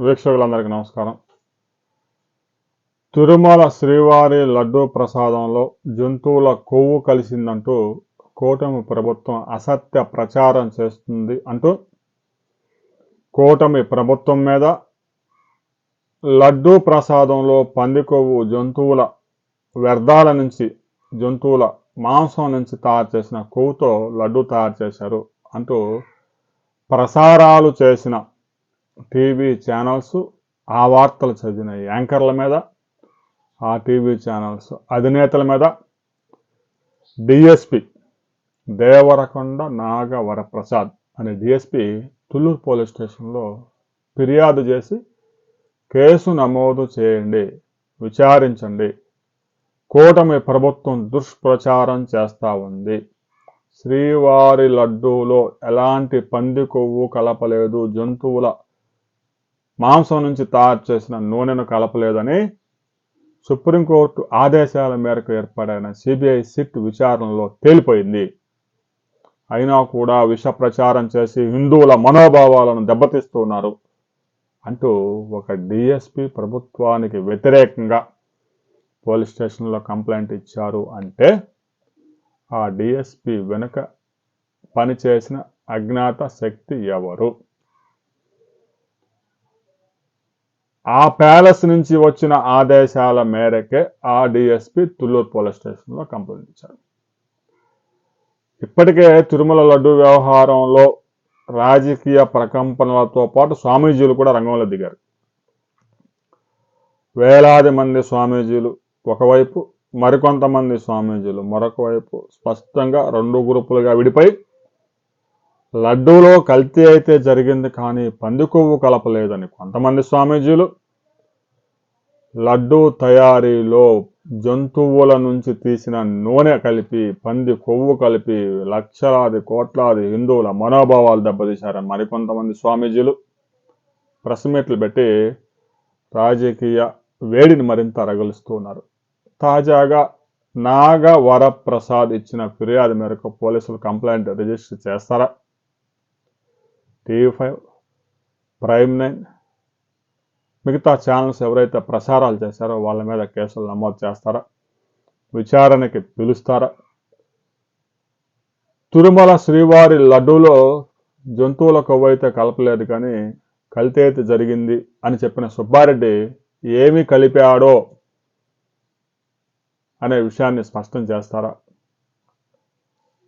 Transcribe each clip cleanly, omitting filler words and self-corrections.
వీక్షకులందరికీ నమస్కారం. తిరుమల శ్రీవారి లడ్డూ ప్రసాదంలో జంతువుల కొవ్వు కలిసిందంటూ కూటమి ప్రభుత్వం అసత్య ప్రచారం చేస్తుంది అంటూ కూటమి ప్రభుత్వం మీద లడ్డూ ప్రసాదంలో పంది కొవ్వు జంతువుల వ్యర్థాల నుంచి జంతువుల మాంసం నుంచి తయారు చేసిన కొవ్వుతో లడ్డూ తయారు చేశారు అంటూ ప్రసారాలు చేసిన టీవీ ఛానల్స్, ఆ వార్తలు చదివిన యాంకర్ల మీద, ఆ టీవీ ఛానల్స్ అధినేతల మీద డిఎస్పి దేవరకొండ నాగవరప్రసాద్ అనే డిఎస్పి తుళ్ళూరు పోలీస్ స్టేషన్లో ఫిర్యాదు చేసి కేసు నమోదు చేయండి, విచారించండి, కూటమి ప్రభుత్వం దుష్ప్రచారం చేస్తూ ఉంది, శ్రీవారి లడ్డూలో ఎలాంటి పంది కొవ్వు కలపలేదు, జంతువుల మాంసం నుంచి తయారు చేసిన నూనెను కలపలేదని సుప్రీంకోర్టు ఆదేశాల మేరకు ఏర్పడిన సిబిఐ సిట్ విచారణలో తేలిపోయింది. అయినా కూడా విష ప్రచారం చేసి హిందువుల మనోభావాలను దెబ్బతీస్తున్నారు అంటూ ఒక డిఎస్పి ప్రభుత్వానికి వ్యతిరేకంగా పోలీస్ స్టేషన్లో కంప్లైంట్ ఇచ్చారు అంటే ఆ డిఎస్పి వెనుక పనిచేసిన అజ్ఞాత శక్తి ఎవరు? ఆ ప్యాలెస్ నుంచి వచ్చిన ఆదేశాల మేరకే ఆ డిఎస్పి తుళ్ళూరు పోలీస్ స్టేషన్లో కంప్లైంట్ ఇచ్చారు. ఇప్పటికే తిరుమల లడ్డు వ్యవహారంలో రాజకీయ ప్రకంపనలతో పాటు స్వామీజీలు కూడా రంగంలో దిగారు. వేలాది మంది స్వామీజీలు ఒకవైపు, మరికొంతమంది స్వామీజీలు మరొక వైపు స్పష్టంగా రెండు గ్రూపులుగా విడిపోయి లడ్డూలో కల్తీ అయితే జరిగింది కానీ పంది కొవ్వు కలపలేదని కొంతమంది స్వామీజీలు, లడ్డూ తయారీలో జంతువుల నుంచి తీసిన నూనె కలిపి పంది కొవ్వు కలిపి లక్షలాది కోట్లాది హిందువుల మనోభావాలు దెబ్బతీశారని మరికొంతమంది స్వామీజీలు ప్రెస్ మీట్లు పెట్టి రాజకీయ వేడిని మరింత రగిలిస్తున్నారు. తాజాగా నాగవరప్రసాద్ ఇచ్చిన ఫిర్యాదు మేరకు పోలీసులు కంప్లైంట్ రిజిస్టర్ చేస్తారా? టీవీ5, ప్రైమ్9 మిగతా ఛానల్స్ ఎవరైతే ప్రసారాలు చేశారో వాళ్ళ మీద కేసులు నమోదు చేస్తారా? విచారణకి పిలుస్తారా? తిరుమల శ్రీవారి లడ్డూలో జంతువుల కొవ్వు అయితే కలపలేదు కానీ కల్తీ అయితే జరిగింది అని చెప్పిన సుబ్బారెడ్డి ఏమి కలిపాడో అనే విషయాన్ని స్పష్టం చేస్తారా?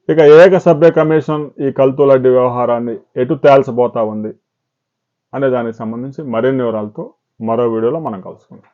ఇక ఏకసభ్య కమిషన్ ఈ కల్తూ లడ్డు వ్యవహారాన్ని ఎటు తేల్చబోతా ఉంది అనే దానికి సంబంధించి మరిన్ని వివరాలతో మరో వీడియోలో మనం కలుసుకుందాం.